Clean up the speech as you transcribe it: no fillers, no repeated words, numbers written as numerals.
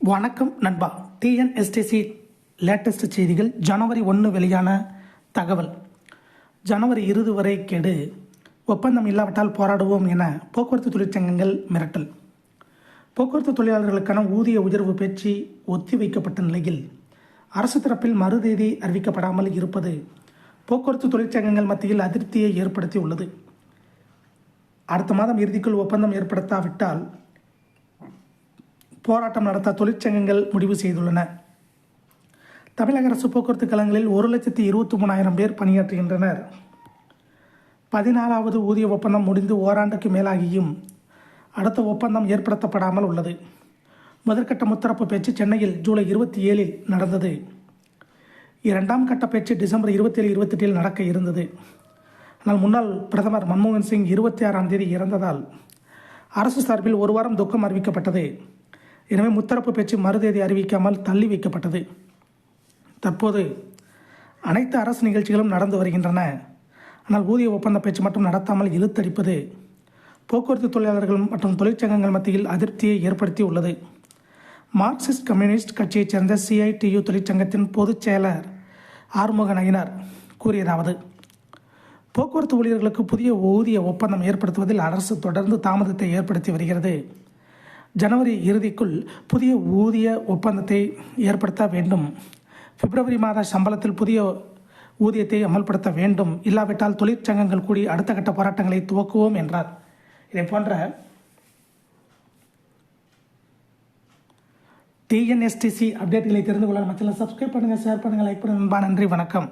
வணக்கம் நண்பா. TNSTC latest செய்திகள். ஜனவரி 1 வெளியான தகவல். ஜனவரி 20 வரை கெடு, ஒப்பந்தம் இல்லாவிட்டால் போராடுவோம் என போக்குவரத்து தொழிற்சங்கங்கள் மிரட்டல். போக்குவரத்து தொழிலாளர்களுக்கான ஊதிய உயர்வு பேச்சு ஒத்திவைக்கப்பட்ட நிலையில் அரசு தரப்பில் மறுதேதி அறிவிக்கப்படாமல் இருப்பது போக்குவரத்து தொழிற்சங்கங்கள் மத்தியில் அதிருப்தியை ஏற்படுத்தி உள்ளது. அடுத்த மாதம் இறுதிக்குள் ஒப்பந்தம் ஏற்படுத்தாவிட்டால் போராட்டம் நடத்த தொழிற்சங்கங்கள் முடிவு செய்துள்ளன. தமிழக அரசு போக்குவரத்து கழகங்களில் 1,23,000 பேர் பணியாற்றுகின்றனர். 14வது ஊதிய ஒப்பந்தம் முடிந்து ஓராண்டுக்கு மேலாகியும் அடுத்த ஒப்பந்தம் ஏற்படுத்தப்படாமல் உள்ளது. முதற்கட்ட முத்தரப்பு பேச்சு சென்னையில் ஜூலை 27 நடந்தது. இரண்டாம் கட்ட பேச்சு டிசம்பர் 27, 28 நடக்க இருந்தது. ஆனால் முன்னாள் பிரதமர் மன்மோகன் சிங் 26ஆம் தேதி இறந்ததால் அரசு சார்பில் ஒரு வாரம் துக்கம் அறிவிக்கப்பட்டது. எனவே முத்தரப்பு பேச்சு மறுதேதி அறிவிக்காமல் தள்ளி வைக்கப்பட்டது. தற்போது அனைத்து அரசு நிகழ்ச்சிகளும் நடந்து வருகின்றன. ஆனால் ஊதிய ஒப்பந்த பேச்சு மட்டும் நடத்தாமல் இழுத்தடிப்பது போக்குவரத்து தொழிலாளர்கள் மற்றும் தொழிற்சங்கங்கள் மத்தியில் அதிருப்தியை ஏற்படுத்தி உள்ளது. மார்க்சிஸ்ட் கம்யூனிஸ்ட் கட்சியைச் சேர்ந்த CITU தொழிற்சங்கத்தின் பொதுச் செயலர் ஆறுமுக நயினார் கூறியதாவது: போக்குவரத்து ஊழியர்களுக்கு புதிய ஊதிய ஒப்பந்தம் ஏற்படுத்துவதில் அரசு தொடர்ந்து தாமதத்தை ஏற்படுத்தி வருகிறது. ஜனவரி இறுதிக்குள் புதிய ஊதிய ஒப்பந்தத்தை ஏற்படுத்த வேண்டும். பிப்ரவரி மாத சம்பளத்தில் புதிய ஊதியத்தை அமல்படுத்த வேண்டும். இல்லாவிட்டால் தொழிற்சங்கங்கள் கூடி அடுத்த கட்ட போராட்டங்களை துவக்குவோம் என்றார். இதை போன்ற TNSTC அப்டேட்களை தெரிந்து கொள்ள நம்ம சேனலை சப்ஸ்கிரைப் பண்ணுங்கள், ஷேர் பண்ணுங்கள், லைக் பண்ணுங்கள். நன்றி, வணக்கம்.